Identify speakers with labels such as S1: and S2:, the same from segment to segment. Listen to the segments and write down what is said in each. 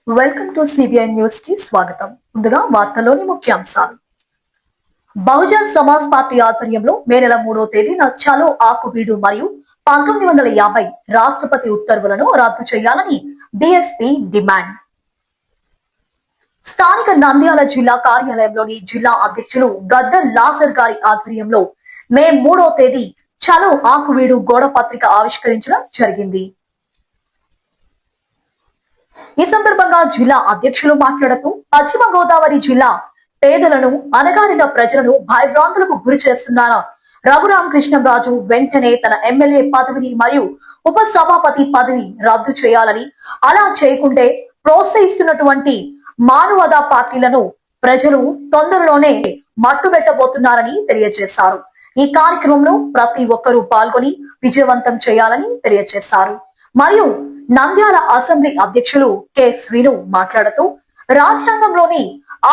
S1: Welcome to CBI news కి స్వాగతం. ముందుగా వార్తలోని ముఖ్యాంశాలు. బహుజన్ సమాజ్ పార్టీ ఆధ్వర్యంలో మే నెల 3వ తేదీన చలో ఆకువీడు మరియు 1950 రాష్ట్రపతి ఉత్తర్వులను రద్దు చేయాలని బీఎస్పీ డిమాండ్. స్థానిక నంద్యాల జిల్లా కార్యాలయంలోని జిల్లా అధ్యక్షులు గద్దర్ లాజర్ గారి ఆధ్వర్యంలో మే 3వ తేదీ చలో ఆకువీడు గోడ పత్రిక ఆవిష్కరించడం జరిగింది. ఈ సందర్భంగా జిల్లా అధ్యక్షులు మాట్లాడుతూ పశ్చిమ గోదావరి జిల్లా పేదలను అణగారిన ప్రజలను భయభ్రాంతులకు గురి చేస్తున్న రఘురామకృష్ణంరాజు వెంటనే తన ఎమ్మెల్యే పదవిని మరియు ఉప సభాపతి పదవి రద్దు చేయాలని, అలా చేయకుంటే ప్రోత్సహిస్తున్నటువంటి మానవద పార్టీలను ప్రజలు తొందరలోనే మట్టుబెట్టబోతున్నారని తెలియజేశారు. ఈ కార్యక్రమంలో ప్రతి ఒక్కరూ పాల్గొని విజయవంతం చేయాలని తెలియజేశారు. మరియు నంద్యాల అసెంబ్లీ అధ్యక్షులు కె శ్రీను మాట్లాడుతూ రాజ్యాంగంలోని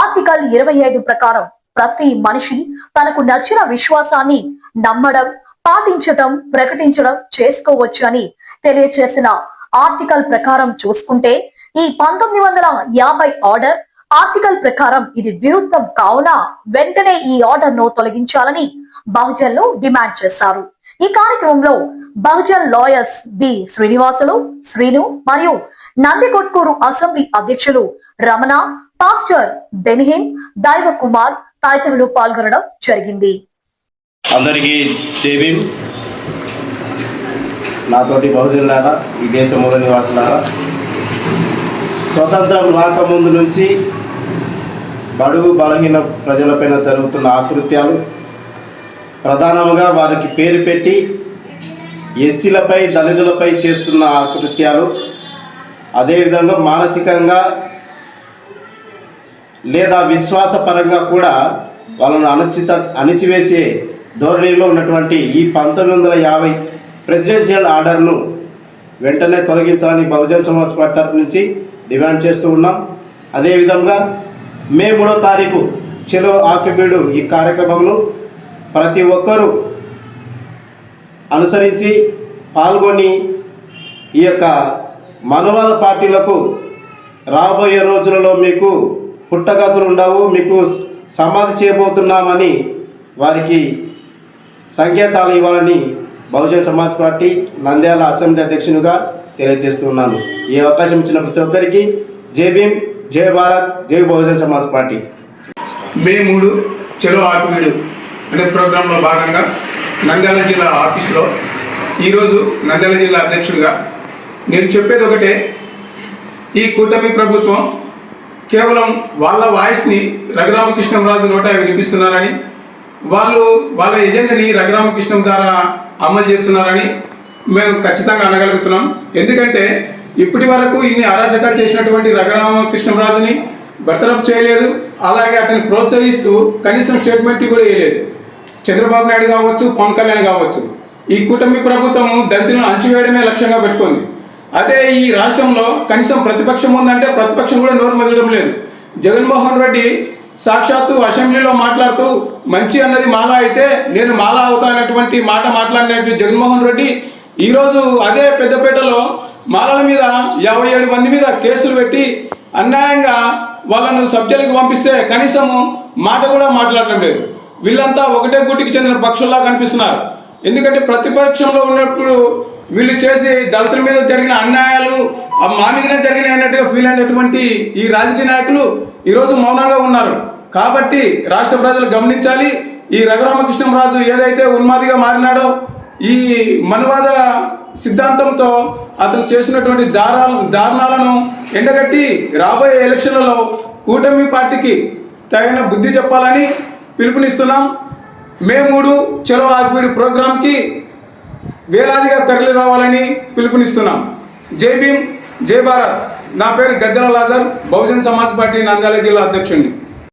S1: ఆర్టికల్ 25 ప్రకారం ప్రతి మనిషి తనకు నచ్చిన విశ్వాసాన్ని నమ్మడం, పాటించడం, ప్రకటించడం చేసుకోవచ్చు అని తెలియజేసిన ఆర్టికల్ ప్రకారం చూసుకుంటే ఈ 1950 ఆర్డర్ ఆర్టికల్ ప్రకారం ఇది విరుద్ధం కావున వెంటనే ఈ ఆర్డర్ ను తొలగించాలని బహుజన్లు డిమాండ్ చేశారు. ఈ కార్యక్రమంలో బహుజన్ లాయర్స్ బి శ్రీనివాసులు, శ్రీను మరియు నందికొట్కూరు అసెంబ్లీ అధ్యక్షులు రమణ, పాస్టర్ బెనిహిన్, దైవ కుమార్ తదితరులు పాల్గొనడం జరిగింది.
S2: అందరికీ జై భీమ్. నాతోటి బహుజనులారా, ఈ దేశ మూల నివాసులారా, స్వతంత్రం రాకముందు నుంచి బడుగు బలహీన ప్రజలపైన జరుగుతున్న ఆకృత్యాలు, ప్రధానంగా వారికి పేరు పెట్టి ఎస్సీలపై దళితులపై చేస్తున్న ఆకృత్యాలు, అదేవిధంగా మానసికంగా లేదా విశ్వాసపరంగా కూడా వాళ్ళను అణిచివేసే ధోరణిలో ఉన్నటువంటి ఈ 1950 ప్రెసిడెన్షియల్ ఆర్డర్ను వెంటనే తొలగించాలని బహుజన్ సమాజ్ పార్టీ తరఫు నుంచి డిమాండ్ చేస్తూ ఉన్నాం. అదేవిధంగా మే 3వ తారీఖు చలో ఆకువీడు ఈ కార్యక్రమంలో ప్రతి ఒక్కరూ అనుసరించి పాల్గొని ఈ యొక్క మనవాద పార్టీలకు రాబోయే రోజులలో మీకు పుట్టగతులు ఉండవు, మీకు సమాధి చేయబోతున్నామని వారికి సంకేతాలు ఇవ్వాలని బహుజన్ సమాజ్ పార్టీ నంద్యాల అసెంబ్లీ అధ్యక్షునిగా తెలియజేస్తున్నాను. ఈ అవకాశం ఇచ్చిన ప్రతి ఒక్కరికి జై భీమ్, జై భారత్, జై బహుజన్ సమాజ్ పార్టీ.
S3: మే 3 చలో ఆకువీడు అనే ప్రోగ్రాంలో భాగంగా నంద్యాల జిల్లా ఆఫీస్లో ఈరోజు నంద్యాల జిల్లా అధ్యక్షుడిగా నేను చెప్పేది ఒకటే, ఈ కూటమి ప్రభుత్వం కేవలం వాళ్ళ వాయిస్ని రఘురామకృష్ణంరాజు నోట వినిపిస్తున్నారని, వాళ్ళ ఎజెండాని రఘురామకృష్ణం ద్వారా అమలు చేస్తున్నారని మేము ఖచ్చితంగా అనగలుగుతున్నాం. ఎందుకంటే ఇప్పటి వరకు ఇన్ని అరాచకాలు చేసినటువంటి రఘురామకృష్ణంరాజుని బర్తరఫ్ చేయలేదు, అలాగే అతన్ని ప్రోత్సహిస్తూ కనీసం స్టేట్మెంట్ కూడా వేయలేదు. చంద్రబాబు నాయుడు కావచ్చు, పవన్ కళ్యాణ్ కావచ్చు, ఈ కూటమి ప్రభుత్వము దళితులను అణచివేయడమే లక్ష్యంగా పెట్టుకుంది. అదే ఈ రాష్ట్రంలో కనీసం ప్రతిపక్షం ఉందంటే ప్రతిపక్షం కూడా నోరు మెదలడం లేదు. జగన్మోహన్ రెడ్డి సాక్షాత్తు అసెంబ్లీలో మాట్లాడుతూ మంచి అన్నది మాలా అయితే నేను మాలా అవుతానటువంటి మాట మాట్లాడినట్టు జగన్మోహన్ రెడ్డి ఈరోజు అదే పెద్దపేటలో మాలల మీద 57 మంది మీద కేసులు పెట్టి అన్యాయంగా వాళ్ళను సబ్జెక్టులకు పంపిస్తే కనీసము మాట కూడా మాట్లాడడం లేదు. వీళ్ళంతా ఒకటే గుట్టికి చెందిన పక్షుల్లా కనిపిస్తున్నారు. ఎందుకంటే ప్రతిపక్షంలో ఉన్నప్పుడు వీళ్ళు చేసి దళితుల మీద జరిగిన అన్యాయాలు మా మీదనే జరిగినాయి అన్నట్టుగా ఫీల్ అయినటువంటి ఈ రాజకీయ నాయకులు ఈరోజు మౌనంగా ఉన్నారు. కాబట్టి రాష్ట్ర ప్రజలు గమనించాలి, ఈ రఘురామకృష్ణంరాజు ఏదైతే ఉన్మాదిగా మారినాడో, ఈ మనువాద సిద్ధాంతంతో అతను చేసినటువంటి దారుణాలను ఎండగట్టి రాబోయే ఎలక్షన్లలో కూటమి పార్టీకి తగిన బుద్ధి చెప్పాలని పిలుపునిస్తున్నాం. మే 3 చలో ఆకువీడు ప్రోగ్రాంకి వేలాదిగా తరలి రావాలని పిలుపునిస్తున్నాం. జై భీమ్, జై భారత్. నా పేరు గద్దర్ లాజర్, బహుజన్ సమాజ్ పార్టీ నంద్యాల జిల్లా అధ్యక్షుడిని.